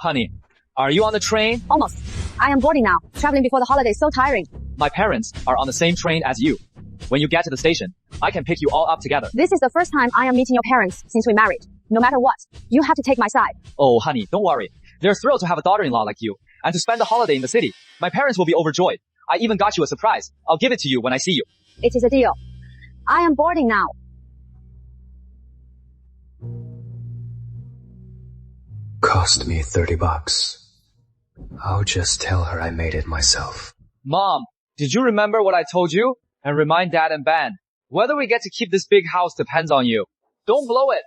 Honey, are you on the train? Almost. I am boarding now. Traveling before the holiday is so tiring. My parents are on the same train as you. When you get to the station, I can pick you all up together. This is the first time I am meeting your parents since we married. No matter what, you have to take my side. Oh, honey, don't worry. They're thrilled to have a daughter-in-law like you and to spend the holiday in the city. My parents will be overjoyed. I even got you a surprise. I'll give it to you when I see you. It is a deal. I am boarding now. Cost me $30. I'll just tell her I made it myself. Mom, did you remember what I told you? And remind Dad and Ben. Whether we get to keep this big house depends on you. Don't blow it.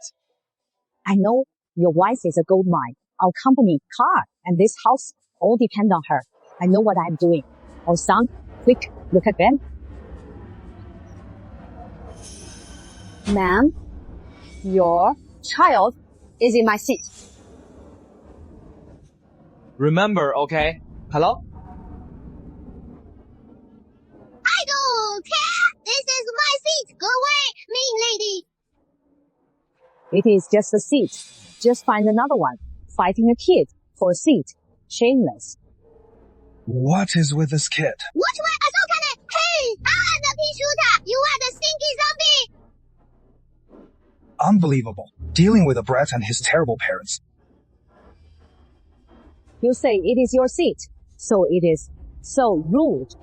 I know your wife is a gold mine. Our company, car, and this house all depend on her. I know what I'm doing. Oh, son, quick, look at Ben. Ma'am, your child is in my seat. Remember, okay? Hello? I don't care. This is my seat. Go away, mean lady. It is just a seat. Just find another one. Fighting a kid for a seat. Shameless. What is with this kid? What way? Hey, I am the pea shooter. You are the stinky zombie. Unbelievable. Dealing with a brat and his terrible parents. You say it is your seat, so it is so rude.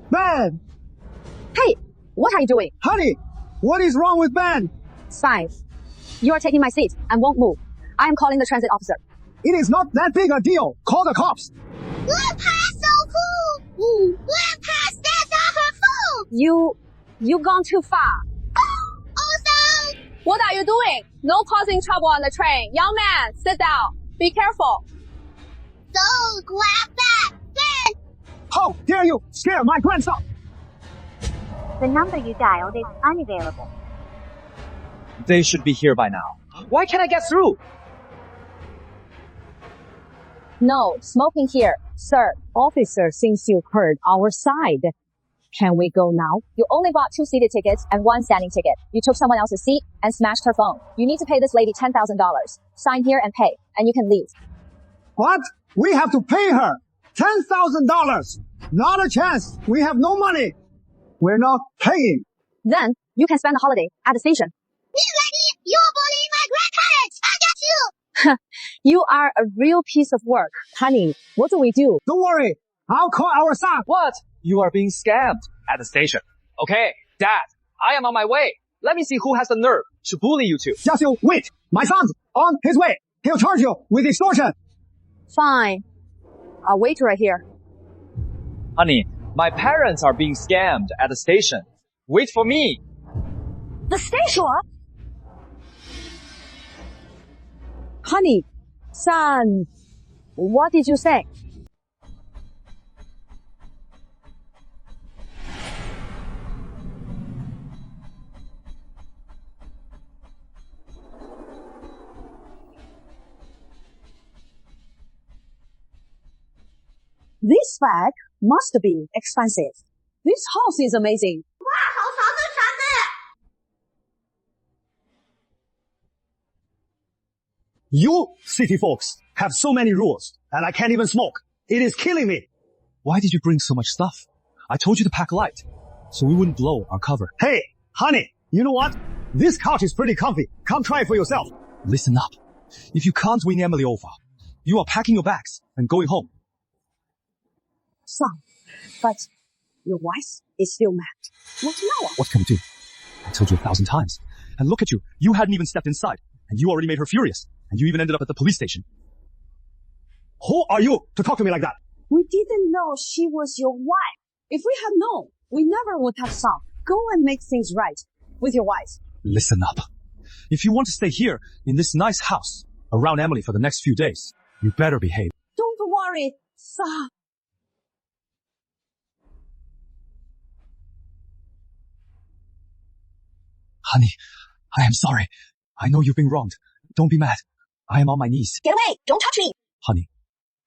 Ben! Hey, what are you doing? Honey, what is wrong with Ben? Fine. You are taking my seat and won't move. I am calling the transit officer. It is not that big a deal. Call the cops. Grandpa's so cool. Grandpa's that's her fault. You gone too far. Also, What are you doing? No causing trouble on the train. Young man, sit down. Be careful. so grab that. Ben. How dare you scare my grandson? The number you dialed is unavailable. They should be here by now. Why can't I get through? No, smoking here. Sir, officer, since you heard our side, can we go now? You only bought 2 seated tickets and 1 standing ticket. You took someone else's seat and smashed her phone. You need to pay this lady $10,000. Sign here and pay, and you can leave. What? We have to pay her $10,000. Not a chance. We have no money. We're not paying. Then, you can spend the holiday at the station. Mean lady, you're bullying my grandparents. I got you. You are a real piece of work. Honey, what do we do? Don't worry. I'll call our son. What? You are being scammed at the station. Okay, Dad, I am on my way. Let me see who has the nerve to bully you two. Just you wait. My son's on his way. He'll charge you with extortion. Fine. I'll wait right here. Honey, my parents are being scammed at the station. Wait for me. The station? Honey, son, what did you say? This bag must be expensive. This house is amazing. You city folks have so many rules, and I can't even smoke. It is killing me. Why did you bring so much stuff? I told you to pack light, so we wouldn't blow our cover. Hey, honey, you know what? This couch is pretty comfy. Come try it for yourself. Listen up. If you can't win Emily over, you are packing your bags and going home. Son, but your wife is still mad. What now? What can we do? I told you 1,000 times. And look at you. You hadn't even stepped inside, and you already made her furious. And you even ended up at the police station. Who are you to talk to me like that? We didn't know she was your wife. If we had known, we never would have stopped. Go and make things right with your wife. Listen up. If you want to stay here in this nice house around Emily for the next few days, you better behave. Don't worry, son. Honey, I am sorry. I know you've been wronged. Don't be mad. I am on my knees. Get away! Don't touch me! Honey,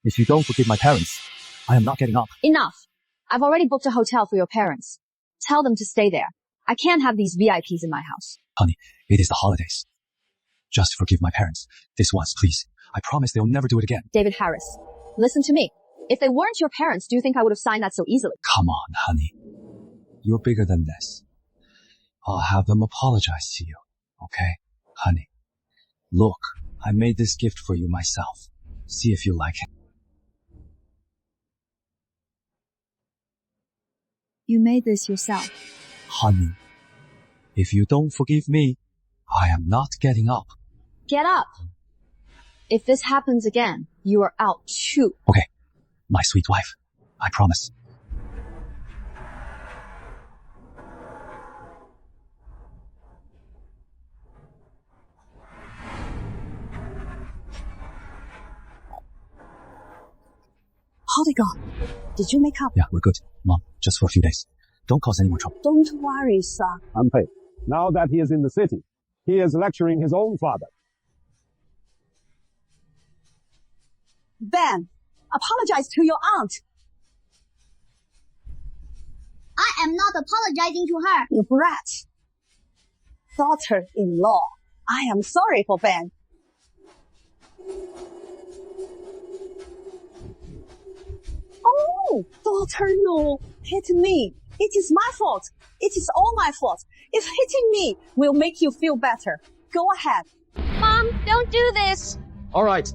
if you don't forgive my parents, I am not getting up. Enough. I've already booked a hotel for your parents. Tell them to stay there. I can't have these VIPs in my house. Honey, it is the holidays. Just forgive my parents. This once, please. I promise they'll never do it again. David Harris, listen to me. If they weren't your parents, do you think I would have signed that so easily? Come on, honey. You're bigger than this. I'll have them apologize to you. Okay? Honey. Look, I made this gift for you myself. See if you like it. You made this yourself. Honey, if you don't forgive me, I am not getting up. Get up. If this happens again, you are out too. Okay, my sweet wife. I promise. How'd it go? Did you make up? Yeah, we're good. Mom, just for a few days. Don't cause any more trouble. Don't worry, son. Unpaid. Now that he is in the city, he is lecturing his own father. Ben, apologize to your aunt. I am not apologizing to her. You brat. Daughter-in-law. I am sorry for Ben. Oh, daughter-in-law, hit me. It is my fault. It is all my fault. If hitting me will make you feel better, go ahead. Mom, don't do this. All right.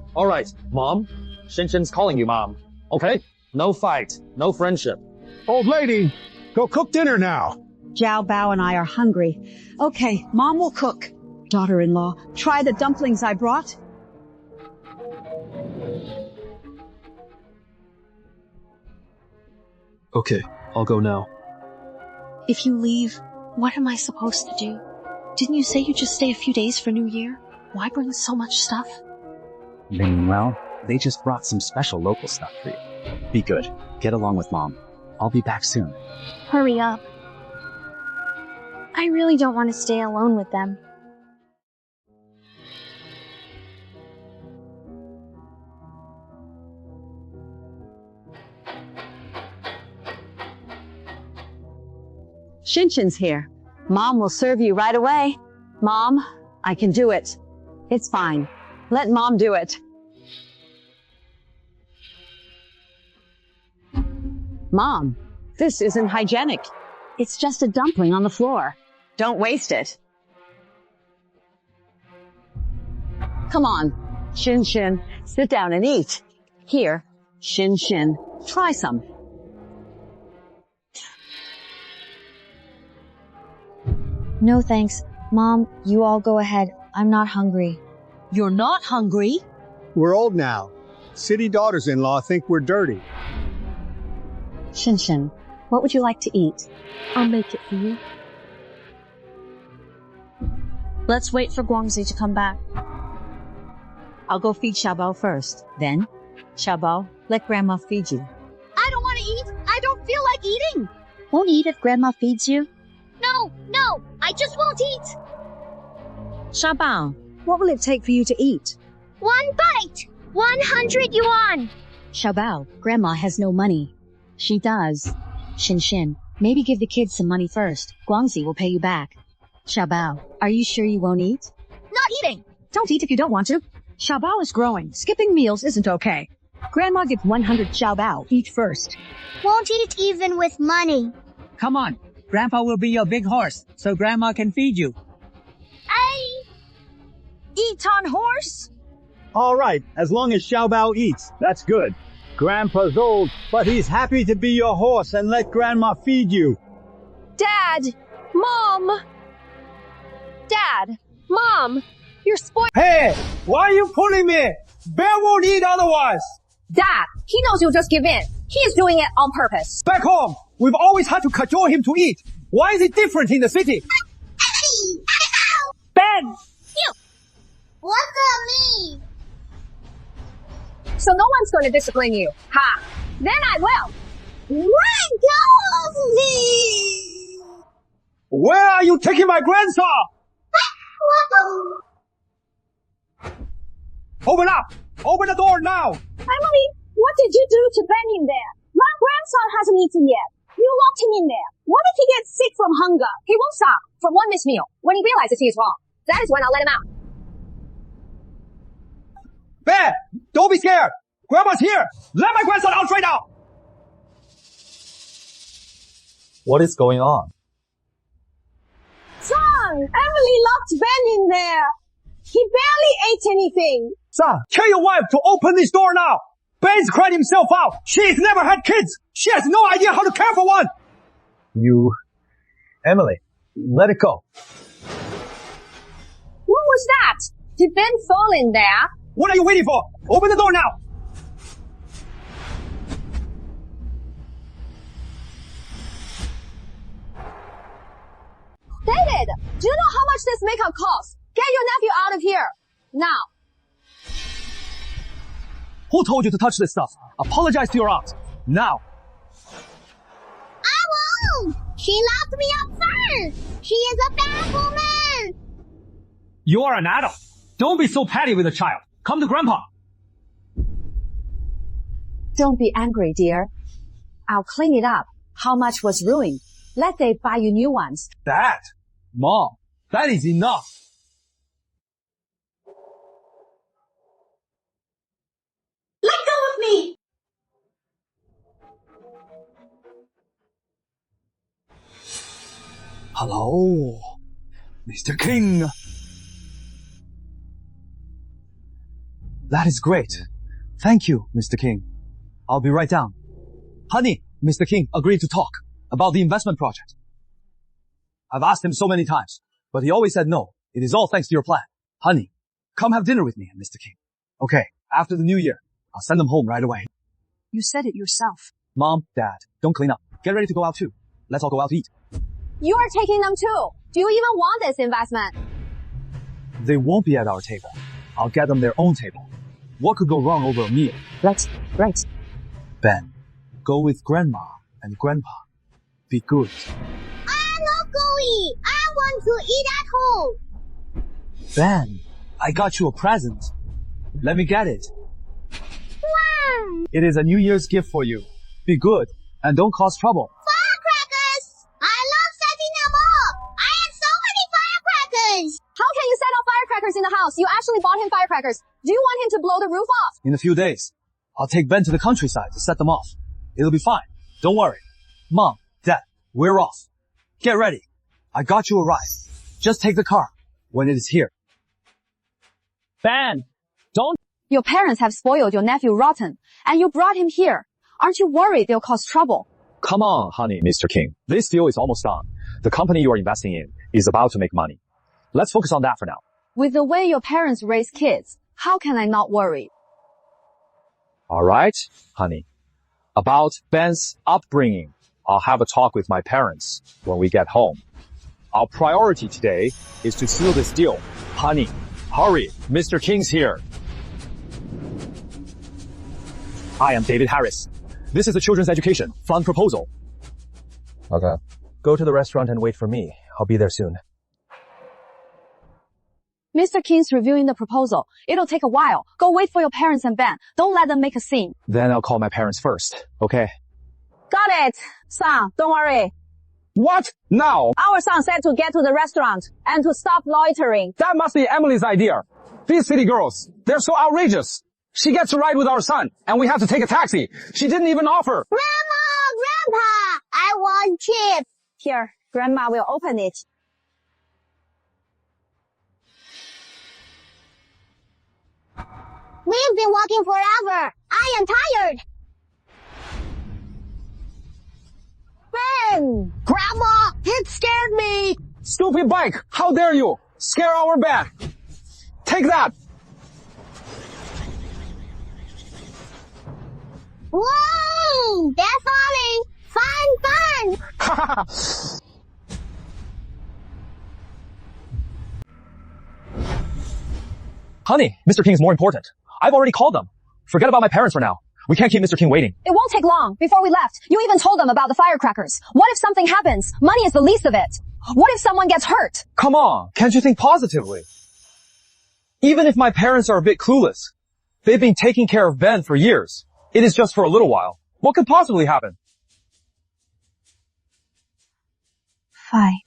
Mom, Shin-Shin's calling you, Mom. Okay? No fight. No friendship. Old lady, go cook dinner now. Jiao Bao and I are hungry. Okay, Mom will cook. Daughter-in-law, try the dumplings I brought. Okay, I'll go now. If you leave, what am I supposed to do? Didn't you say you'd just stay a few days for New Year? Why bring so much stuff? Well, they just brought some special local stuff for you. Be good. Get along with Mom. I'll be back soon. Hurry up. I really don't want to stay alone with them. Shin-Shin's here. Mom will serve you right away. Mom, I can do it. It's fine. Let Mom do it. Mom, this isn't hygienic. It's just a dumpling on the floor. Don't waste it. Come on, Shin-Shin, sit down and eat. Here, Shin-Shin, try some. No thanks. Mom, you all go ahead. I'm not hungry. You're not hungry? We're old now. City daughters-in-law think we're dirty. Shin-Shin, what would you like to eat? I'll make it for you. Let's wait for Guangzi to come back. I'll go feed Xiaobao first. Then, Xiaobao, let Grandma feed you. I don't want to eat. I don't feel like eating. Won't eat if Grandma feeds you? No, I just won't eat. Xiaobao, what will it take for you to eat? 1 bite. 100 yuan. Xiaobao, Grandma has no money. She does. Shin-Shin, maybe give the kids some money first. Guangzi will pay you back. Xiaobao, are you sure you won't eat? Not eating. Don't eat if you don't want to. Xiaobao is growing. Skipping meals isn't okay. Grandma gives 100 Xiaobao. Eat first. Won't eat even with money. Come on. Grandpa will be your big horse, so Grandma can feed you. Eat on horse? All right, as long as Xiaobao eats, that's good. Grandpa's old, but he's happy to be your horse and let Grandma feed you. Dad! Mom! Dad! Mom! You're spoiled. Hey, why are you pulling me? Bear won't eat otherwise. Dad! He knows you'll just give in. He is doing it on purpose. Back home, we've always had to cajole him to eat. Why is it different in the city? Ben! What the mean? So no one's going to discipline you. Ha! Then I will. Where are you taking my grandson? Open up! Open the door now! Emily, what did you do to Ben in there? My grandson hasn't eaten yet. You locked him in there. What if he gets sick from hunger? He won't stop from one missed meal. When he realizes he is wrong, that is when I'll let him out. Ben, don't be scared. Grandma's here. Let my grandson out right now. What is going on? Son, Emily locked Ben in there. He barely ate anything. Son, tell your wife to open this door now. Ben's cried himself out. She's never had kids. She has no idea how to care for one. Emily, let it go. What was that? Did Ben fall in there? What are you waiting for? Open the door now. David, do you know how much this makeup costs? Get your nephew out of here. Now. Who told you to touch this stuff? Apologize to your aunt. Now. I won't! She locked me up first! She is a bad woman! You are an adult. Don't be so petty with a child. Come to Grandpa. Don't be angry, dear. I'll clean it up. How much was ruined? Let Dave buy you new ones. Dad! Mom, that is enough. Let go of me! Hello, Mr. King. That is great. Thank you, Mr. King. I'll be right down. Honey, Mr. King agreed to talk about the investment project. I've asked him so many times, but he always said no. It is all thanks to your plan. Honey, come have dinner with me and Mr. King. Okay, after the new year, I'll send them home right away. You said it yourself. Mom, Dad, don't clean up. Get ready to go out too. Let's all go out to eat. You are taking them too. Do you even want this investment? They won't be at our table. I'll get them their own table. What could go wrong over a meal? Right. Ben, go with Grandma and Grandpa. Be good. I'm not going! I want to eat at home! Ben, I got you a present. Let me get it. Wow! It is a New Year's gift for you. Be good and don't cause trouble. Firecrackers! I love setting them off! I have so many firecrackers! How can you set off firecrackers in the house? You actually bought him firecrackers. Do you want him to blow the roof off? In a few days, I'll take Ben to the countryside to set them off. It'll be fine. Don't worry. Mom, Dad, we're off. Get ready. I got you a ride. Just take the car when it is here. Ben, don't... Your parents have spoiled your nephew rotten, and you brought him here. Aren't you worried they'll cause trouble? Come on, honey, Mr. King. This deal is almost done. The company you are investing in is about to make money. Let's focus on that for now. With the way your parents raise kids, how can I not worry? All right, honey. About Ben's upbringing, I'll have a talk with my parents when we get home. Our priority today is to seal this deal. Honey, hurry. Mr. King's here. Hi, I'm David Harris. This is the Children's Education Fund proposal. Okay. Go to the restaurant and wait for me. I'll be there soon. Mr. King's reviewing the proposal. It'll take a while. Go wait for your parents and Ben. Don't let them make a scene. Then I'll call my parents first, okay? Got it. Son, don't worry. What? Now? Our son said to get to the restaurant and to stop loitering. That must be Emily's idea. These city girls, they're so outrageous. She gets to ride with our son, and we have to take a taxi. She didn't even offer. Grandma! Grandpa! I want chips! Here, Grandma will open it. We've been walking forever. I am tired. Ben! Grandma, it scared me. Stupid bike! How dare you! Scare our Ben! Take that! Whoa! They're falling. Fun! Honey, Mr. King is more important. I've already called them. Forget about my parents for now. We can't keep Mr. King waiting. It won't take long. Before we left, you even told them about the firecrackers. What if something happens? Money is the least of it. What if someone gets hurt? Come on, can't you think positively? Even if my parents are a bit clueless, they've been taking care of Ben for years. It is just for a little while. What could possibly happen? Fine.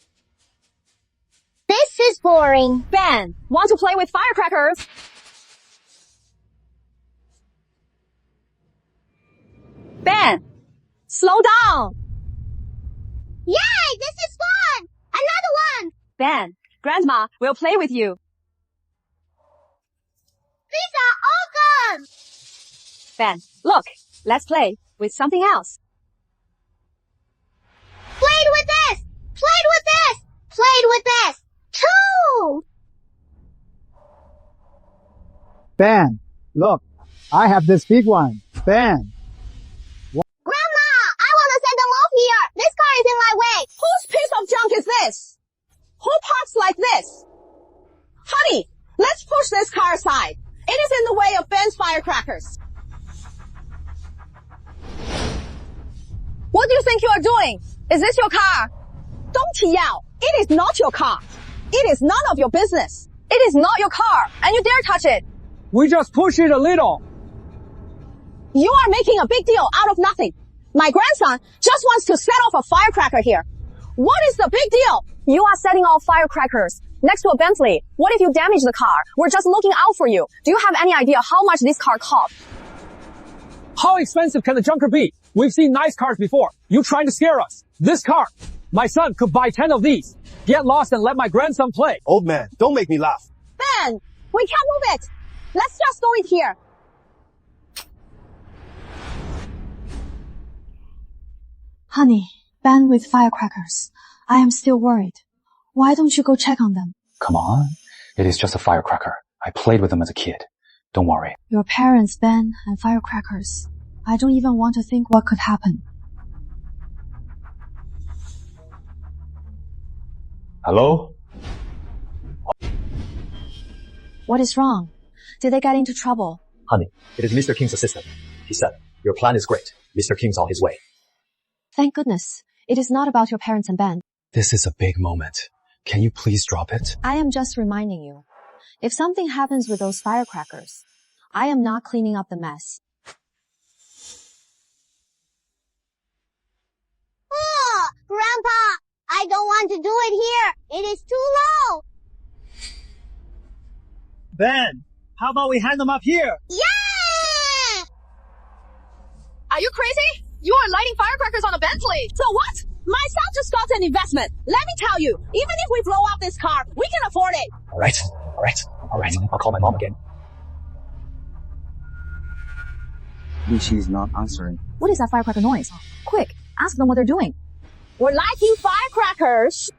This is boring. Ben, want to play with firecrackers? Ben, slow down. Yay, this is fun! Another one! Ben, Grandma will play with you. These are awesome! Ben, look, let's play with something else. Played with this! Played with this! Played with this! Too! Ben, look, I have this big one. Ben. Grandma, I want to send them off here. This car is in my way. Whose piece of junk is this? Who parks like this? Honey, let's push this car aside. It is in the way of Ben's firecrackers. What do you think you are doing? Is this your car? Don't yell. It is not your car. It is none of your business. It is not your car, and you dare touch it. We just push it a little. You are making a big deal out of nothing. My grandson just wants to set off a firecracker here. What is the big deal? You are setting off firecrackers next to a Bentley. What if you damage the car? We're just looking out for you. Do you have any idea how much this car cost? How expensive can the junker be? We've seen nice cars before. You trying to scare us? This car, my son could buy 10 of these. Get lost and let my grandson play. Old man, don't make me laugh. Ben, we can't move it. Let's just go in here. Honey, Ben with firecrackers. I am still worried. Why don't you go check on them? Come on. It is just a firecracker. I played with them as a kid. Don't worry. Your parents, Ben, and firecrackers. I don't even want to think what could happen. Hello? What is wrong? Did they get into trouble? Honey, it is Mr. King's assistant. He said, your plan is great. Mr. King's on his way. Thank goodness. It is not about your parents and Ben. This is a big moment. Can you please drop it? I am just reminding you. If something happens with those firecrackers, I am not cleaning up the mess. Oh, Grandpa, I don't want to do it here. It is too low. Ben, how about we hang them up here? Yeah! Are you crazy? You are lighting firecrackers on a Bentley. So what? My son just got an investment. Let me tell you, even if we blow up this car, we can afford it. All right. I'll call my mom again. She's not answering. What is that firecracker noise? Quick, ask them what they're doing. We're lighting firecrackers.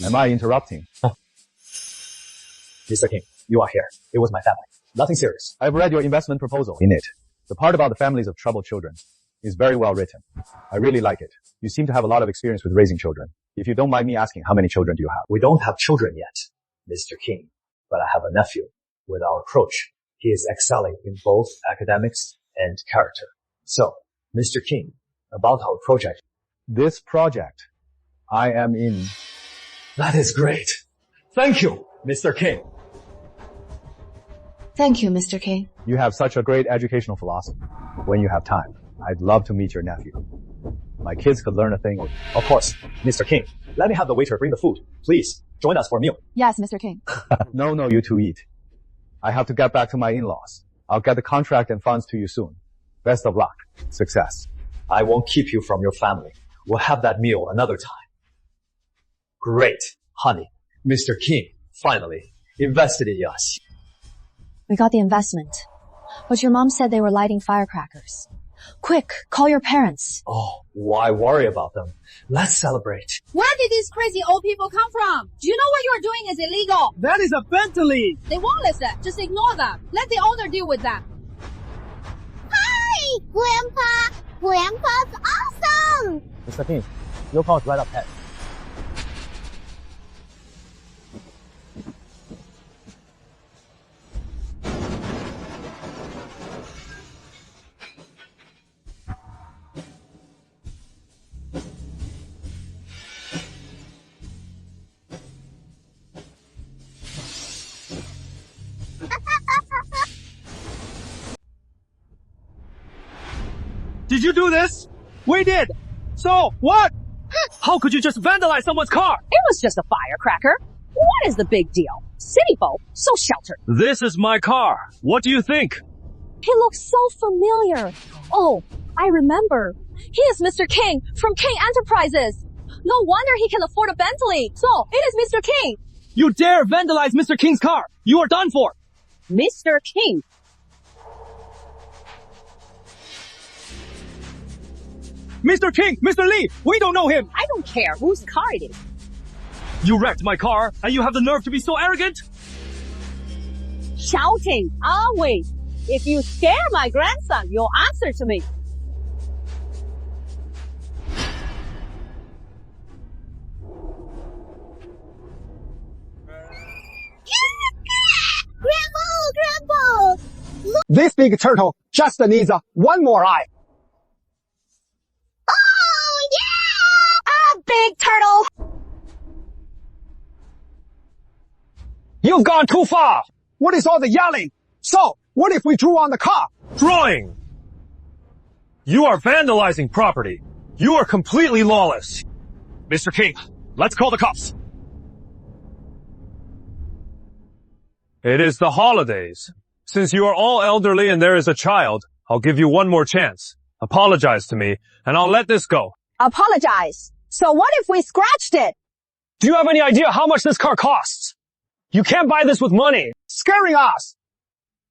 Am I interrupting? Mr. King, you are here. It was my family. Nothing serious. I've read your investment proposal. In it, the part about the families of troubled children is very well written. I really like it. You seem to have a lot of experience with raising children. If you don't mind me asking, how many children do you have? We don't have children yet, Mr. King, but I have a nephew. With our approach, he is excelling in both academics and character. So, Mr. King, about our project. This project, I am in. That is great. Thank you, Mr. King. Thank you, Mr. King. You have such a great educational philosophy. When you have time, I'd love to meet your nephew. My kids could learn a thing. Of course, Mr. King. Let me have the waiter bring the food. Please, join us for a meal. Yes, Mr. King. No, you two eat. I have to get back to my in-laws. I'll get the contract and funds to you soon. Best of luck. Success. I won't keep you from your family. We'll have that meal another time. Great, honey. Mr. King finally invested in us. We got the investment. But your mom said they were lighting firecrackers. Quick, call your parents. Oh, why worry about them? Let's celebrate. Where did these crazy old people come from? Do you know what you are doing is illegal? That is a Bentley. They won't listen. Just ignore them. Let the owner deal with them. Hi, Grandpa. Grandpa's awesome. Mr. King, your call is right up ahead. Did you do this? We did. So, what? How could you just vandalize someone's car? It was just a firecracker. What is the big deal? City folk, so sheltered. This is my car. What do you think? He looks so familiar. Oh, I remember. He is Mr. King from King Enterprises. No wonder he can afford a Bentley. So, it is Mr. King. You dare vandalize Mr. King's car! You are done for! Mr. King. Mr. King! Mr. Lee! We don't know him! I don't care whose car it is. You wrecked my car, and you have the nerve to be so arrogant? Shouting, always. If you scare my grandson, you'll answer to me. Grandpa! Look! This big turtle just needs one more eye. Oh, yeah! A big turtle! You've gone too far. What is all the yelling? So, what if we drew on the car? Drawing! You are vandalizing property. You are completely lawless. Mr. King, let's call the cops. It is the holidays. Since you are all elderly and there is a child, I'll give you one more chance. Apologize to me, and I'll let this go. Apologize? So what if we scratched it? Do you have any idea how much this car costs? You can't buy this with money. Scaring us.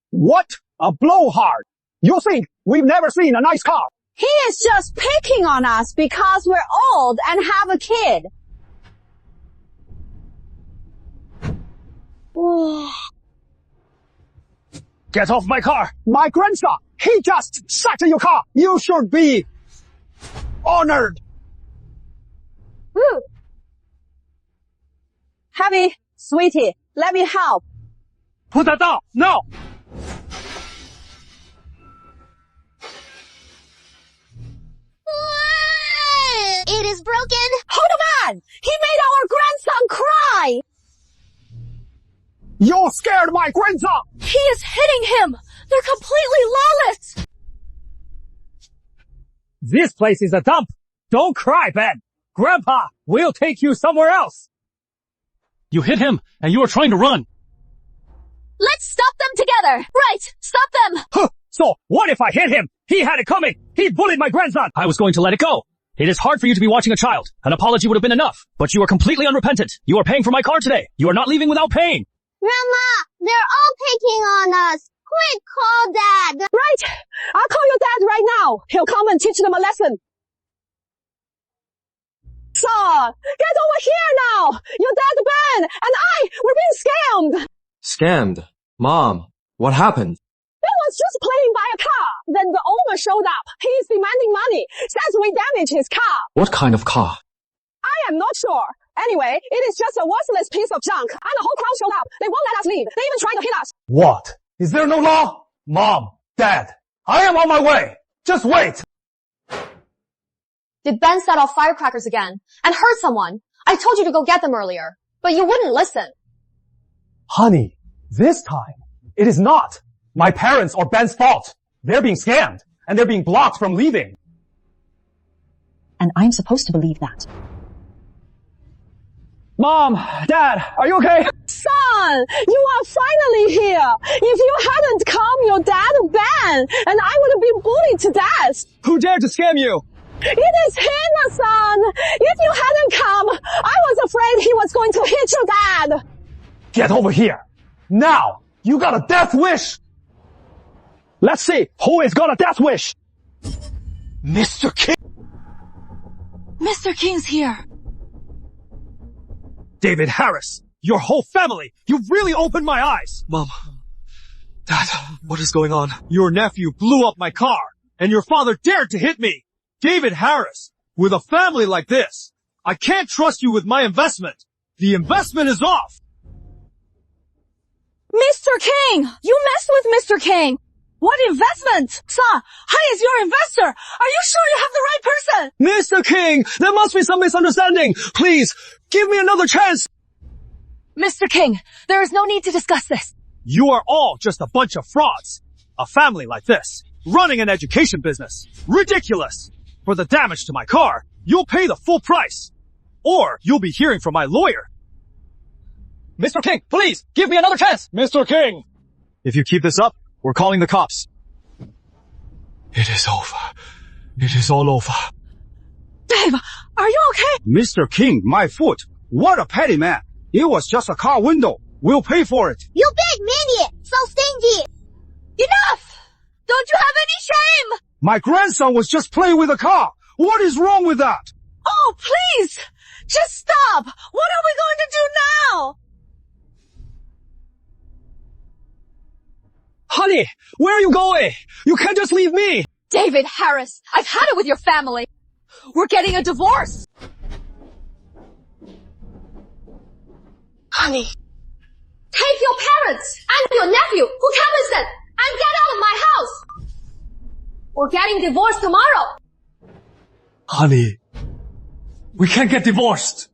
What a blowhard. You think we've never seen a nice car? He is just picking on us because we're old and have a kid. Get off my car. My grandson, he just sat in your car. You should be honored. Woo. Heavy, sweetie, let me help. Put that down, now. It is broken. Hold on! He made our grandson cry! You scared my grandson! He is hitting him! They're completely lawless! This place is a dump. Don't cry, Ben. Grandpa, we'll take you somewhere else. You hit him, and you are trying to run. Let's stop them together! Right! Stop them! Huh. So, what if I hit him? He had it coming. He bullied my grandson. I was going to let it go. It is hard for you to be watching a child. An apology would have been enough. But you are completely unrepentant. You are paying for my car today. You are not leaving without paying. Grandma, they're all picking on us. Quick, call Dad. Right! I'll call your dad right now. He'll come and teach them a lesson. Son, get over here now! Your dad, Ben, and I, we're being scammed! Scammed? Mom, what happened? Ben was just playing by a car. Then the owner showed up. He's demanding money. Says we damaged his car. What kind of car? I am not sure. Anyway, it is just a worthless piece of junk. And the whole crowd showed up. They won't let us leave. They even tried to hit us. What? Is there no law? Mom, Dad, I am on my way. Just wait. Did Ben set off firecrackers again and hurt someone? I told you to go get them earlier, but you wouldn't listen. Honey, this time, it is not my parents or Ben's fault. They're being scammed, and they're being blocked from leaving. And I'm supposed to believe that. Mom, Dad, are you okay? Son, you are finally here. If you hadn't come, your dad would ban, and I would have been bullied to death. Who dared to scam you? It is him, son. If you hadn't come, I was afraid he was going to hit your dad. Get over here. Now, you got a death wish. Let's see who is got a death wish. Mr. King. Mr. King's here. David Harris, your whole family, you've really opened my eyes. Mom. Dad, what is going on? Your nephew blew up my car, and your father dared to hit me. David Harris, with a family like this, I can't trust you with my investment. The investment is off. Mr. King! You messed with Mr. King! What investment? Sir, I is your investor. Are you sure you have the right person? Mr. King, there must be some misunderstanding. Please, give me another chance. Mr. King, there is no need to discuss this. You are all just a bunch of frauds. A family like this, running an education business. Ridiculous. For the damage to my car, you'll pay the full price. Or you'll be hearing from my lawyer. Mr. King, please, give me another chance. Mr. King. If you keep this up, we're calling the cops. It is over. It is all over. Dave, are you okay? Mr. King, my foot. What a petty man. It was just a car window. We'll pay for it. You big idiot! So stingy! Enough! Don't you have any shame? My grandson was just playing with a car. What is wrong with that? Oh, please! Just stop! What are we going to do now? Honey, where are you going? You can't just leave me. David Harris, I've had it with your family. We're getting a divorce. Honey. Take your parents and your nephew who can listen and get out of my house. We're getting divorced tomorrow. Honey, we can't get divorced.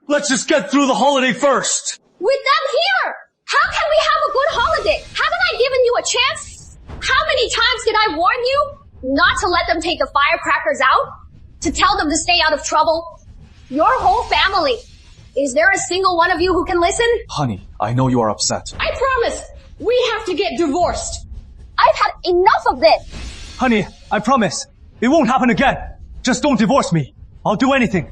Let's just get through the holiday first. With them here, how can we have a good holiday? Haven't I given you a chance? How many times did I warn you not to let them take the firecrackers out? To tell them to stay out of trouble? Your whole family. Is there a single one of you who can listen? Honey, I know you are upset. I promise, we have to get divorced. I've had enough of this. Honey, I promise, it won't happen again. Just don't divorce me. I'll do anything.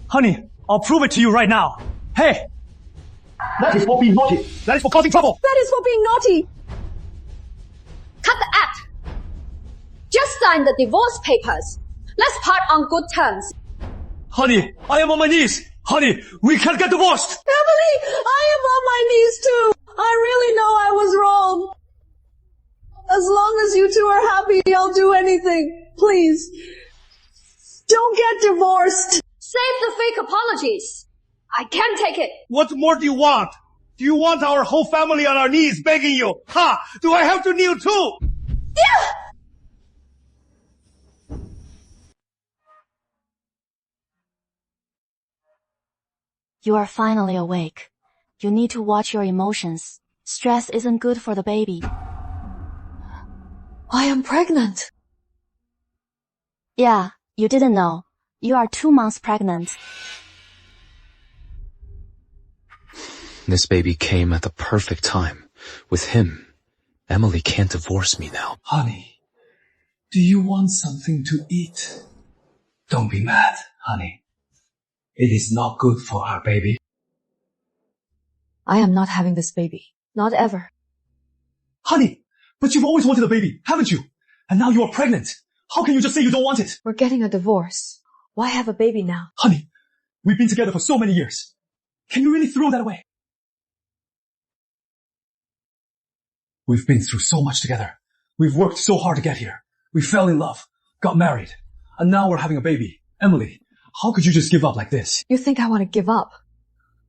Honey, I'll prove it to you right now. Hey! That is for being naughty. That is for causing trouble. That is for being naughty. Cut the act. Just sign the divorce papers. Let's part on good terms. Honey, I am on my knees. Honey, we can't get divorced. Emily, I am on my knees too. I really know I was wrong. As long as you two are happy, I'll do anything. Please. Don't get divorced. Save the fake apologies. I can't take it. What more do you want? Do you want our whole family on our knees begging you? Ha! Do I have to kneel too? Yeah! You are finally awake. You need to watch your emotions. Stress isn't good for the baby. I am pregnant. Yeah, you didn't know. You are 2 months pregnant. This baby came at the perfect time. With him, Emily can't divorce me now. Honey, do you want something to eat? Don't be mad, honey. It is not good for our baby. I am not having this baby. Not ever. Honey, but you've always wanted a baby, haven't you? And now you are pregnant. How can you just say you don't want it? We're getting a divorce. Why have a baby now? Honey, we've been together for so many years. Can you really throw that away? We've been through so much together. We've worked so hard to get here. We fell in love, got married, and now we're having a baby. Emily, how could you just give up like this? You think I want to give up?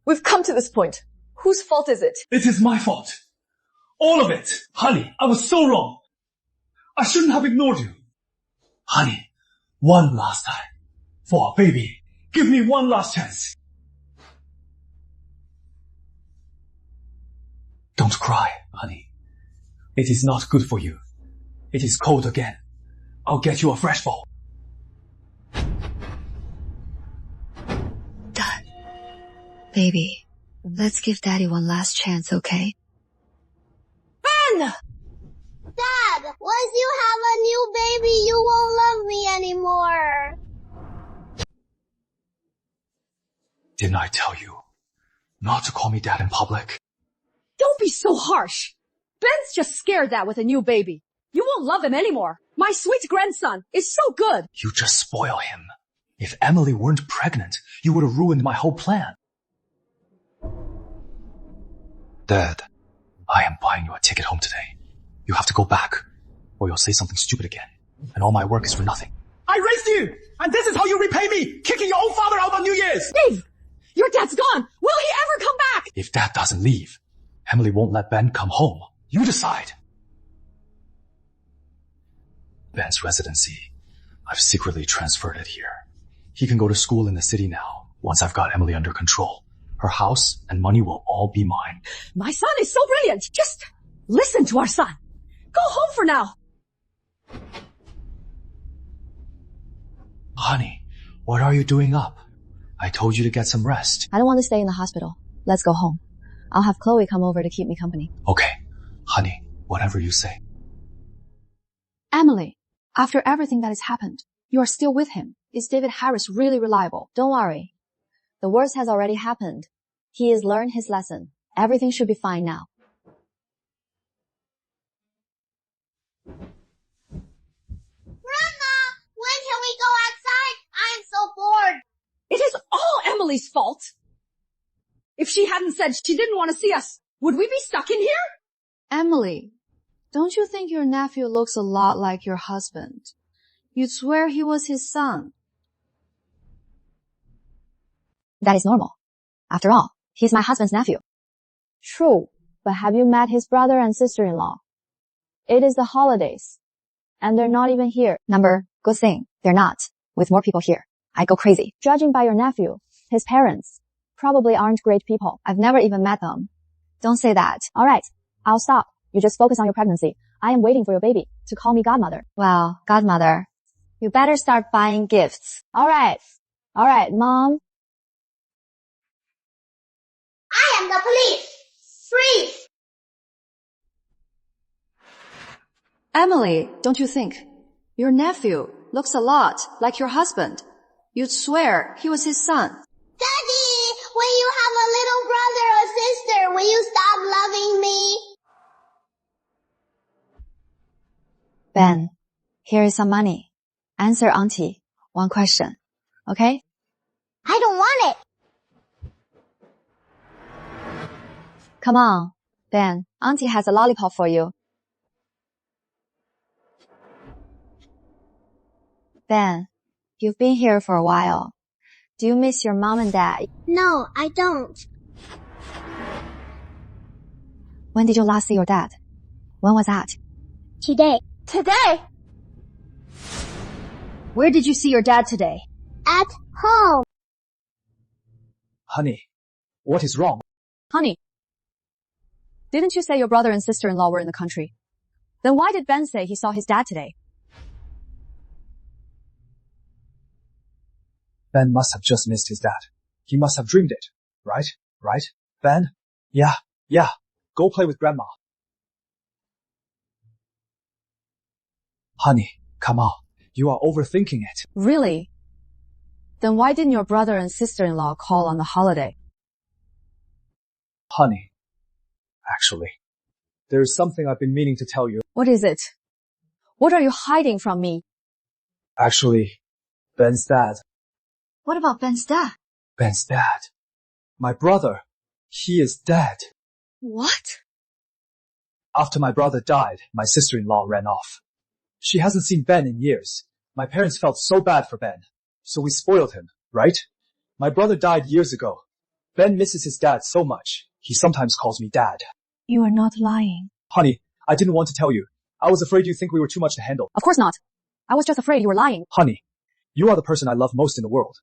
We've come to this point. Whose fault is it? It is my fault. All of it. Honey, I was so wrong. I shouldn't have ignored you. Honey, one last time. For our baby, give me one last chance. Don't cry, honey. It is not good for you. It is cold again. I'll get you a fresh bowl. Dad. Baby, let's give Daddy one last chance, okay? Ben! Dad, once you have a new baby, you won't love me anymore. Didn't I tell you not to call me dad in public? Don't be so harsh. Ben's just scared that with a new baby. You won't love him anymore. My sweet grandson is so good. You just spoil him. If Emily weren't pregnant, you would have ruined my whole plan. Dad, I am buying you a ticket home today. You have to go back, or you'll say something stupid again, and all my work is for nothing. I raised you, and this is how you repay me, kicking your own father out on New Year's! Dave, your dad's gone. Will he ever come back? If Dad doesn't leave, Emily won't let Ben come home. You decide. Ben's residency, I've secretly transferred it here. He can go to school in the city now, once I've got Emily under control. Her house and money will all be mine. My son is so brilliant. Just listen to our son. Go home for now. Honey, what are you doing up? I told you to get some rest. I don't want to stay in the hospital. Let's go home. I'll have Chloe come over to keep me company. Okay. Honey, whatever you say. Emily, After everything that has happened, you are still with him. Is David Harris really reliable? Don't worry. The worst has already happened. He has learned his lesson. Everything should be fine now. Grandma, when can we go outside? I am so bored. It is all Emily's fault. If she hadn't said she didn't want to see us, would we be stuck in here? Emily, don't you think your nephew looks a lot like your husband? You'd swear he was his son. That is normal. After all, he's my husband's nephew. True, but have you met his brother and sister-in-law? It is the holidays, and they're not even here. Good thing, they're not. With more people here, I'd go crazy. Judging by your nephew, his parents probably aren't great people. I've never even met them. Don't say that. Alright, I'll stop. You just focus on your pregnancy. I am waiting for your baby to call me godmother. Well, godmother, you better start buying gifts. Alright, Mom. I am the police. Freeze! Emily, don't you think? Your nephew looks a lot like your husband. You'd swear he was his son. Daddy, when you have a little brother or sister, will you stop loving me? Ben, here is some money. Answer Auntie one question, okay? I don't want it. Come on, Ben. Auntie has a lollipop for you. Ben, you've been here for a while. Do you miss your mom and dad? No, I don't. When did you last see your dad? When was that? Today. Today? Where did you see your dad today? At home. Honey, what is wrong? Honey, didn't you say your brother and sister-in-law were in the country? Then why did Ben say he saw his dad today? Ben must have just missed his dad. He must have dreamed it. Right? Right? Ben? Yeah. Go play with Grandma. Honey, come on. You are overthinking it. Really? Then why didn't your brother and sister-in-law call on the holiday? Honey, actually, there is something I've been meaning to tell you. What is it? What are you hiding from me? Actually, Ben's dad. What about Ben's dad? Ben's dad. My brother. He is dead. What? After my brother died, my sister-in-law ran off. She hasn't seen Ben in years. My parents felt so bad for Ben. So we spoiled him, right? My brother died years ago. Ben misses his dad so much. He sometimes calls me Dad. You are not lying. Honey, I didn't want to tell you. I was afraid you'd think we were too much to handle. Of course not. I was just afraid you were lying. Honey, you are the person I love most in the world.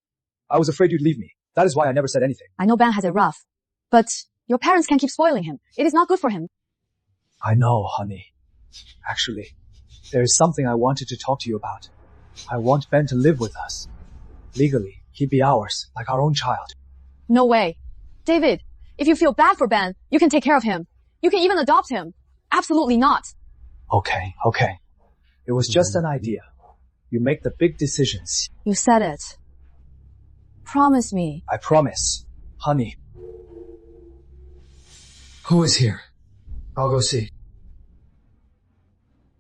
I was afraid you'd leave me. That is why I never said anything. I know Ben has it rough, but your parents can't keep spoiling him. It is not good for him. I know, honey. Actually, there is something I wanted to talk to you about. I want Ben to live with us. Legally, he'd be ours, like our own child. No way. David, if you feel bad for Ben, you can take care of him. You can even adopt him. Absolutely not. Okay. It was just an idea. You make the big decisions. You said it. Promise me. I promise. Honey. Who is here? I'll go see.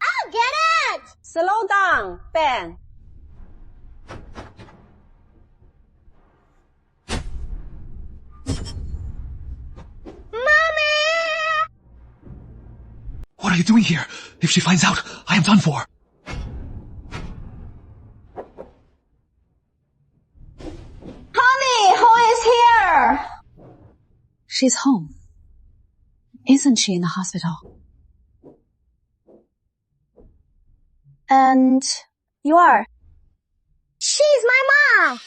I'll get it! Slow down, Ben. What are you doing here? If she finds out, I am done for. Honey, who is here? She's home. Isn't she in the hospital? And you are? She's my mom!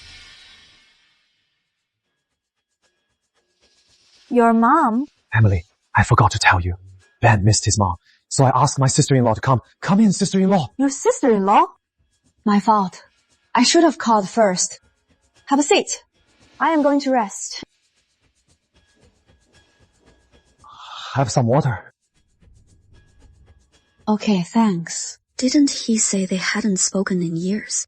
Your mom? Emily, I forgot to tell you. Ben missed his mom, so I asked my sister-in-law to come. Come in, sister-in-law. Your sister-in-law? My fault. I should have called first. Have a seat. I am going to rest. Have some water. Okay, thanks. Didn't he say they hadn't spoken in years?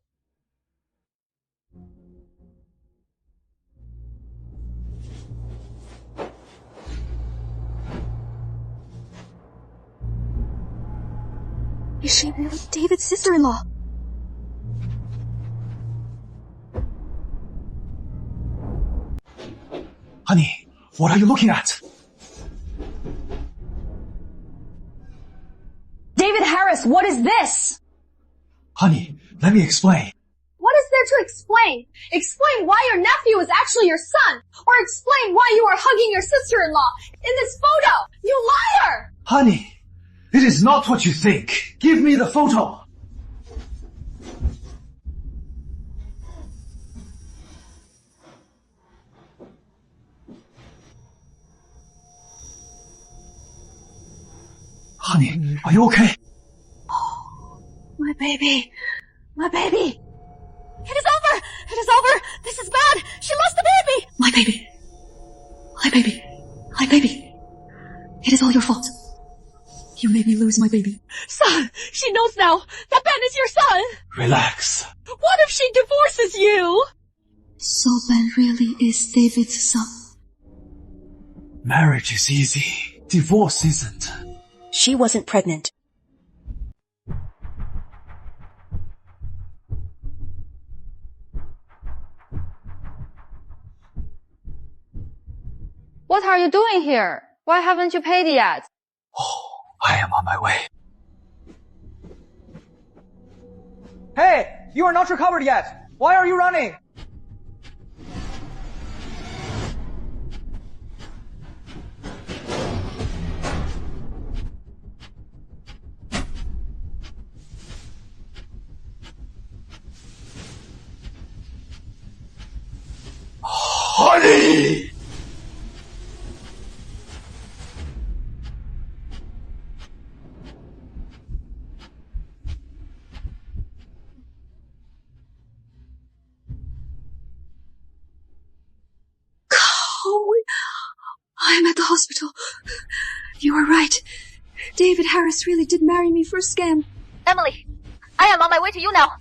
Is she really David's sister-in-law? Honey, what are you looking at? David Harris, what is this? Honey, let me explain. What is there to explain? Explain why your nephew is actually your son. Or explain why you are hugging your sister-in-law in this photo. You liar! Honey, it is not what you think. Give me the photo. Honey, are you okay? My baby. My baby. It is over. It is over. This is bad. She lost the baby. My baby. My baby. My baby. It is all your fault. You made me lose my baby. Son, she knows now that Ben is your son. Relax. What if she divorces you? So Ben really is David's son. Marriage is easy. Divorce isn't. She wasn't pregnant. What are you doing here? Why haven't you paid yet? Oh, I am on my way. Hey, you are not recovered yet. Why are you running? Honey! I'm at the hospital. You are right. David Harris really did marry me for a scam. Emily, I am on my way to you now.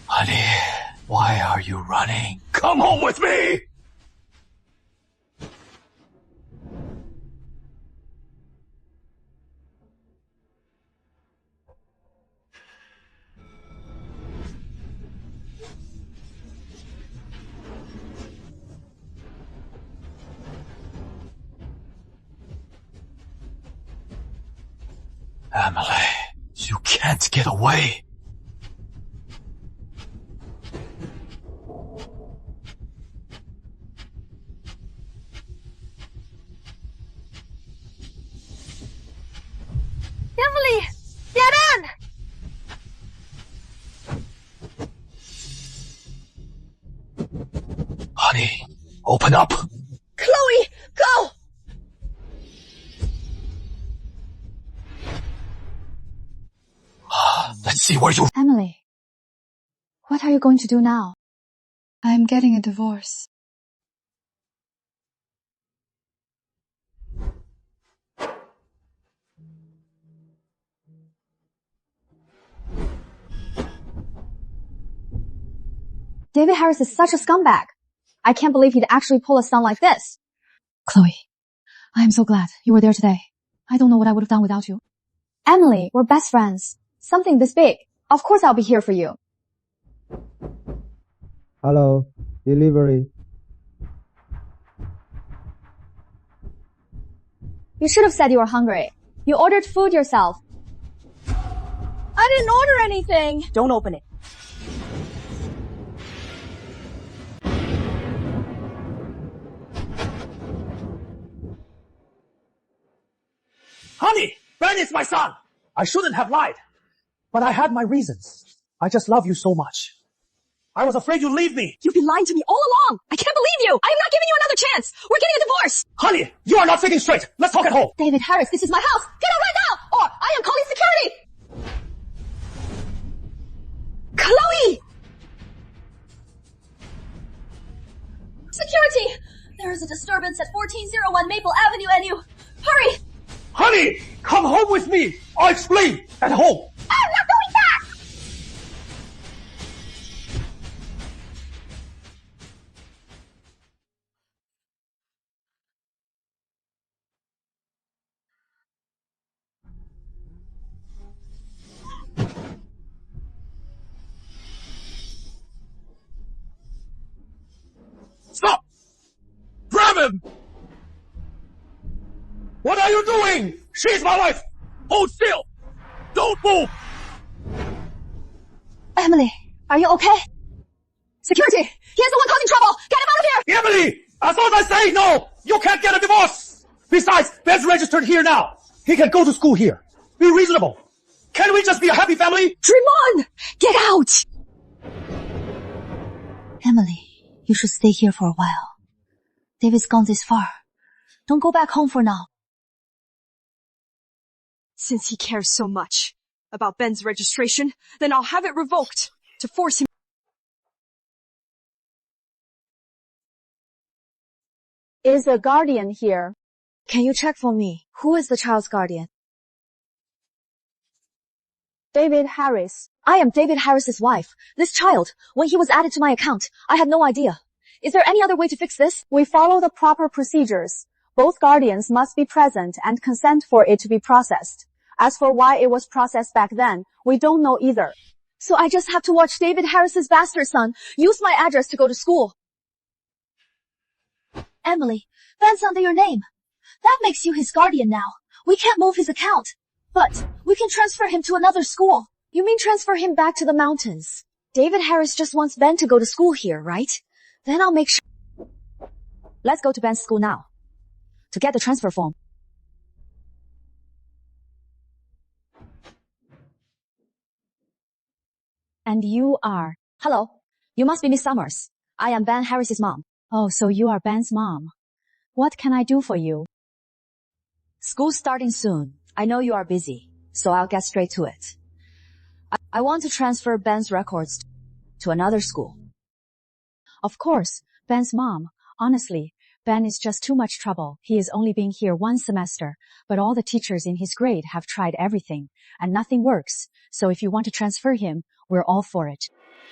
Honey, why are you running? Come home with me! Emily, you can't get away. Emily, get in! Honey, open up. Chloe, go! Let's see where you... Emily, what are you going to do now? I'm getting a divorce. David Harris is such a scumbag. I can't believe he'd actually pull a stunt like this. Chloe, I'm so glad you were there today. I don't know what I would have done without you. Emily, we're best friends. Something this big. Of course I'll be here for you. Hello, delivery. You should have said you were hungry. You ordered food yourself. I didn't order anything. Don't open it. Honey, Ben is my son. I shouldn't have lied. But I had my reasons. I just love you so much. I was afraid you'd leave me. You've been lying to me all along. I can't believe you. I am not giving you another chance. We're getting a divorce. Honey, you are not thinking straight. Let's talk at home. David Harris, this is my house. Get out right now, or I am calling security. Chloe! Security! There is a disturbance at 1401 Maple Avenue, and you... Hurry! Honey, come home with me. I'll explain at home. I'm not going back! Stop! Grab him! What are you doing? She's my wife! Hold still! Don't move! Emily, are you okay? Security! He is the one causing trouble! Get him out of here! Emily! I thought I say no! You can't get a divorce! Besides, Ben's registered here now. He can go to school here. Be reasonable. Can't we just be a happy family? Tremon! Get out! Emily, you should stay here for a while. David's gone this far. Don't go back home for now. Since he cares so much about Ben's registration, then I'll have it revoked to force him. Is a guardian here? Can you check for me? Who is the child's guardian? David Harris. I am David Harris's wife. This child, when he was added to my account, I had no idea. Is there any other way to fix this? We follow the proper procedures. Both guardians must be present and consent for it to be processed. As for why it was processed back then, we don't know either. So I just have to watch David Harris's bastard son use my address to go to school. Emily, Ben's under your name. That makes you his guardian now. We can't move his account. But we can transfer him to another school. You mean transfer him back to the mountains? David Harris just wants Ben to go to school here, right? Then I'll make sure. Let's go to Ben's school now. To get the transfer form. And you are... Hello. You must be Miss Summers. I am Ben Harris's mom. Oh, so you are Ben's mom. What can I do for you? School's starting soon. I know you are busy, so I'll get straight to it. I want to transfer Ben's records to another school. Of course, Ben's mom. Honestly, Ben is just too much trouble. He is only being here one semester, but all the teachers in his grade have tried everything, and nothing works. So if you want to transfer him, we're all for it.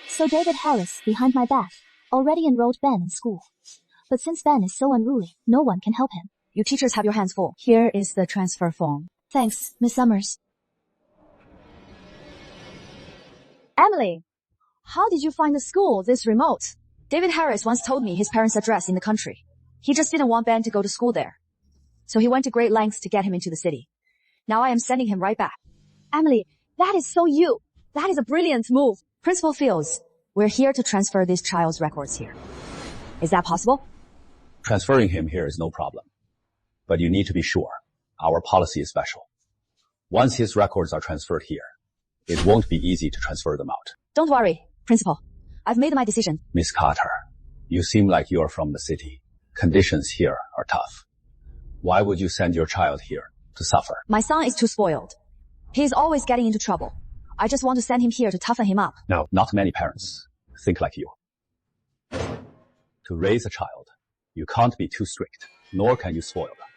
So David Harris, behind my back, already enrolled Ben in school. But since Ben is so unruly, no one can help him. You teachers have your hands full. Here is the transfer form. Thanks, Miss Summers. Emily, how did you find the school this remote? David Harris once told me his parents' address in the country. He just didn't want Ben to go to school there. So he went to great lengths to get him into the city. Now I am sending him right back. Emily, that is so you. That is a brilliant move. Principal Fields, we're here to transfer this child's records here. Is that possible? Transferring him here is no problem. But you need to be sure. Our policy is special. Once his records are transferred here, it won't be easy to transfer them out. Don't worry, Principal. I've made my decision. Miss Carter, you seem like you're from the city. Conditions here are tough. Why would you send your child here to suffer? My son is too spoiled. He is always getting into trouble. I just want to send him here to toughen him up. No, not many parents think like you. To raise a child, you can't be too strict, nor can you spoil them.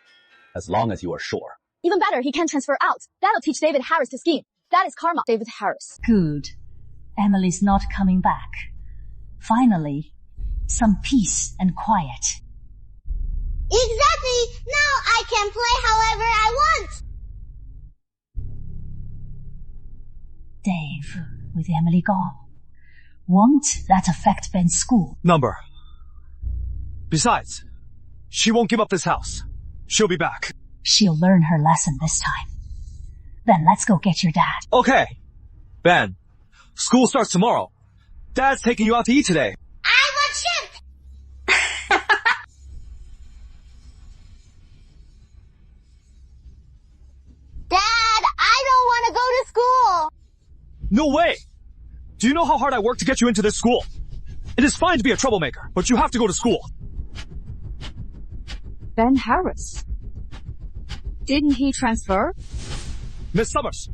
As long as you are sure. Even better, he can transfer out. That'll teach David Harris to scheme. That is karma. David Harris. Good. Emily's not coming back. Finally, some peace and quiet. Exactly! Now I can play however I want! Dave, with Emily gone, won't that affect Ben's school? Number. Besides, she won't give up this house. She'll be back. She'll learn her lesson this time. Then let's go get your dad. Okay. Ben, school starts tomorrow. Dad's taking you out to eat today. I'm a chimp! Dad, I don't want to go to school! No way! Do you know how hard I worked to get you into this school? It is fine to be a troublemaker, but you have to go to school. Ben Harris. Didn't he transfer? Miss Summers,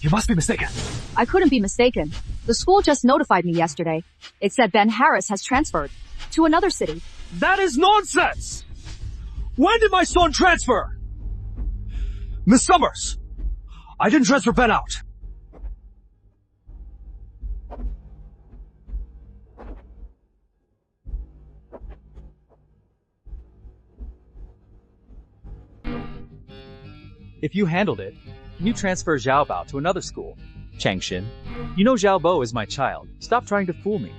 you must be mistaken. I couldn't be mistaken. The school just notified me yesterday. It said Ben Harris has transferred to another city. That is nonsense! When did my son transfer? Miss Summers, I didn't transfer Ben out. If you handled it, can you transfer Zhao Bao to another school? Changshin, you know Zhao Bo is my child. Stop trying to fool me.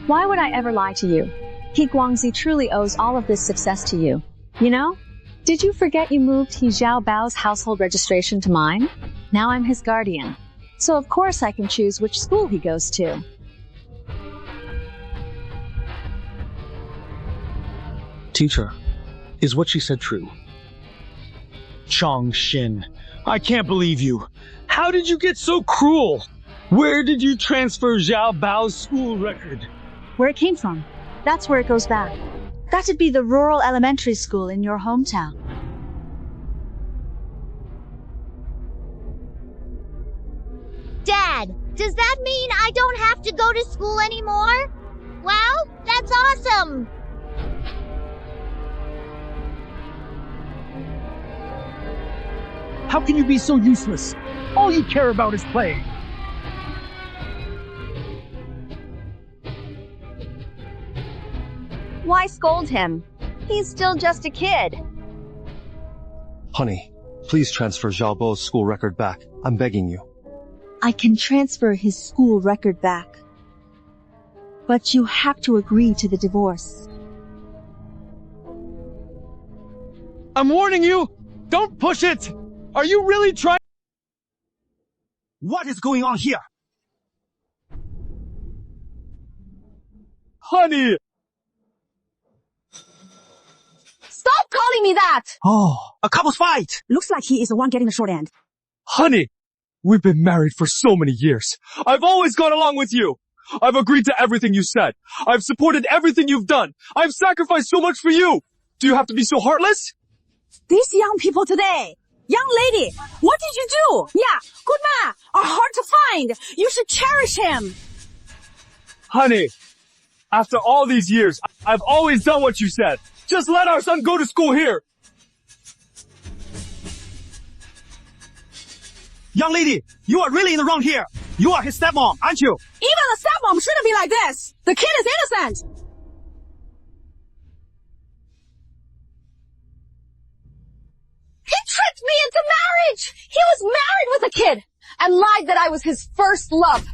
Why would I ever lie to you? He Guangzi truly owes all of this success to you. You know? Did you forget you moved He Zhao Bao's household registration to mine? Now I'm his guardian. So of course I can choose which school he goes to. Teacher, is what she said true? Changshin, I can't believe you. How did you get so cruel? Where did you transfer Zhao Bao's school record? Where it came from. That's where it goes back. That'd be the rural elementary school in your hometown. Dad, does that mean I don't have to go to school anymore? Well, that's awesome! How can you be so useless? All you care about is playing. Why scold him? He's still just a kid. Honey, please transfer Zhao Bo's school record back. I'm begging you. I can transfer his school record back. But you have to agree to the divorce. I'm warning you! Don't push it! Are you really trying? What is going on here? Honey! Stop calling me that! Oh, a couple's fight! Looks like he is the one getting the short end. Honey! We've been married for so many years. I've always gone along with you. I've agreed to everything you said. I've supported everything you've done. I've sacrificed so much for you. Do you have to be so heartless? These young people today. Young lady, what did you do? Yeah, good man, are hard to find. You should cherish him. Honey, after all these years, I've always done what you said. Just let our son go to school here. Young lady, you are really in the wrong here. You are his stepmom, aren't you? Even the stepmom shouldn't be like this. The kid is innocent. He tricked me into marriage! He was married with a kid and lied that I was his first love.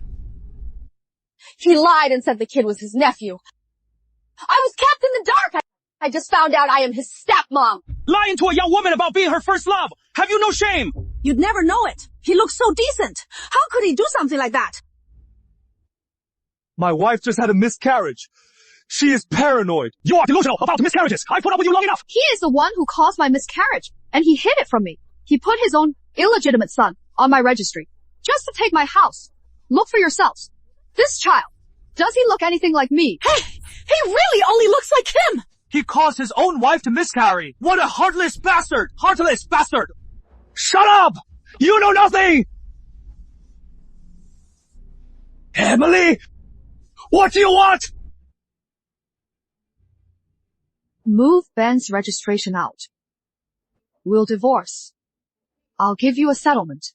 He lied and said the kid was his nephew. I was kept in the dark. I just found out I am his stepmom. Lying to a young woman about being her first love. Have you no shame? You'd never know it. He looks so decent. How could he do something like that? My wife just had a miscarriage. She is paranoid. You are delusional about miscarriages. I put up with you long enough. He is the one who caused my miscarriage, and he hid it from me. He put his own illegitimate son on my registry, just to take my house. Look for yourselves. This child, does he look anything like me? Hey, he really only looks like him. He caused his own wife to miscarry. What a heartless bastard! Heartless bastard! Shut up! You know nothing! Emily! What do you want? Move Ben's registration out. We'll divorce. I'll give you a settlement.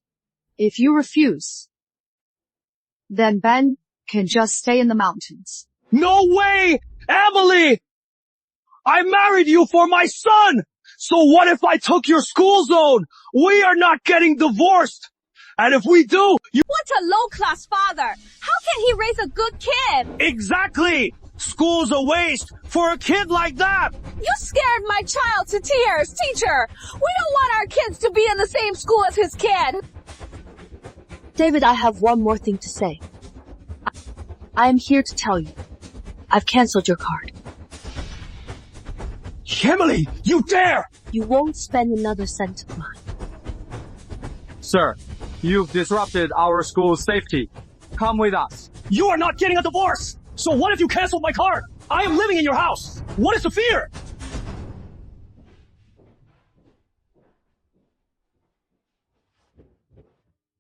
If you refuse, then Ben can just stay in the mountains. No way! Emily! I married you for my son! So what if I took your school zone? We are not getting divorced! And if we do, you— What a low-class father! How can he raise a good kid? Exactly! School's a waste for a kid like that! You scared my child to tears, teacher! We don't want our kids to be in the same school as his kid! David, I have one more thing to say. I am here to tell you. I've cancelled your card. Emily, you dare! You won't spend another cent of mine. Sir, you've disrupted our school's safety. Come with us. You are not getting a divorce! So what if you cancel my card? I am living in your house! What is the fear?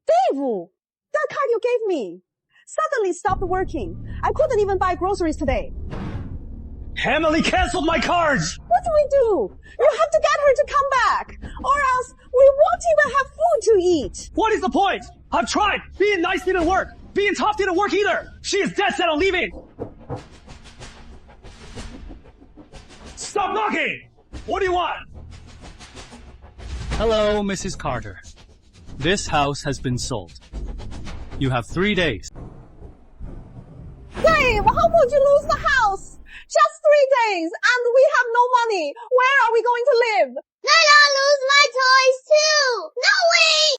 Dave! That card you gave me suddenly stopped working. I couldn't even buy groceries today. Emily canceled my cards! What do we do? You have to get her to come back, or else we won't even have food to eat. What is the point? I've tried. Being nice didn't work. Being tough didn't work either. She is dead set on leaving. Stop knocking! What do you want? Hello, Mrs. Carter. This house has been sold. You have 3 days. Dave, how could you lose the house? Just 3 days, and we have no money. Where are we going to live? Then I'll lose my toys too. No way!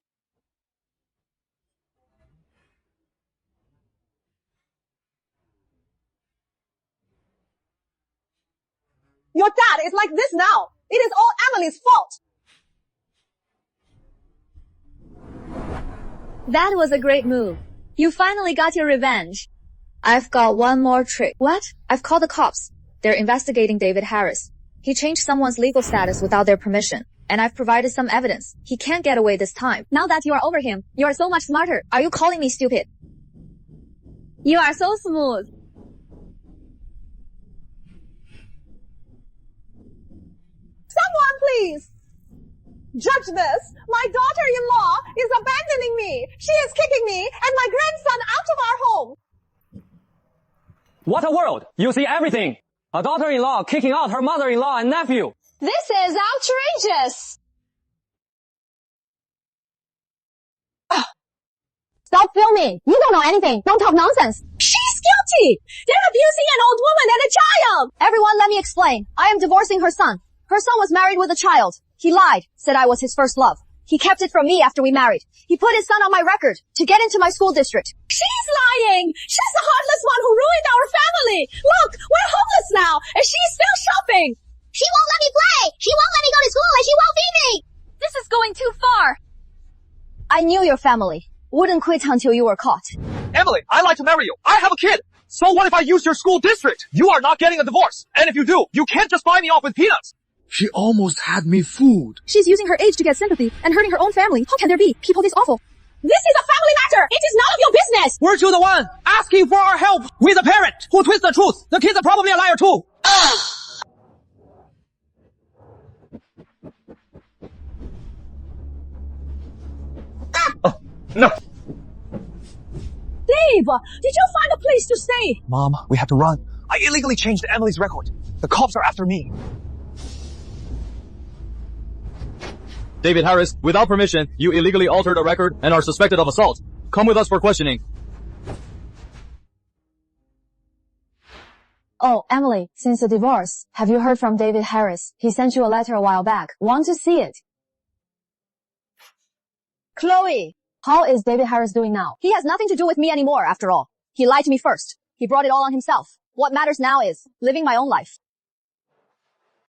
Your dad is like this now. It is all Emily's fault. That was a great move. You finally got your revenge. I've got one more trick. What? I've called the cops. They're investigating David Harris. He changed someone's legal status without their permission, and I've provided some evidence. He can't get away this time. Now that you are over him, you are so much smarter. Are you calling me stupid? You are so smooth. Someone please! Judge this! My daughter-in-law is abandoning me! She is kicking me and my grandson out of our home! What a world! You see everything! A daughter-in-law kicking out her mother-in-law and nephew! This is outrageous! Stop filming! You don't know anything! Don't talk nonsense! She's guilty! They're abusing an old woman and a child! Everyone, let me explain. I am divorcing her son. Her son was married with a child. He lied, said I was his first love. He kept it from me after we married. He put his son on my record to get into my school district. She's lying! She's the heartless one who ruined our family! Look, we're homeless now, and she's still shopping! She won't let me play! She won't let me go to school, and she won't feed me! This is going too far! I knew your family. Wouldn't quit until you were caught. Emily, I'd like to marry you. I have a kid. So what if I use your school district? You are not getting a divorce. And if you do, you can't just buy me off with peanuts. She almost had me fooled. She's using her age to get sympathy and hurting her own family. How can there be people this awful? This is a family matter! It is none of your business! Weren't you the one asking for our help? We're the parent who twists the truth. The kids are probably a liar too. No. Dave, did you find a place to stay? Mom, we have to run. I illegally changed Emily's record. The cops are after me. David Harris, without permission, you illegally altered a record and are suspected of assault. Come with us for questioning. Oh, Emily, since the divorce, have you heard from David Harris? He sent you a letter a while back. Want to see it? Chloe, how is David Harris doing now? He has nothing to do with me anymore, after all. He lied to me first. He brought it all on himself. What matters now is living my own life.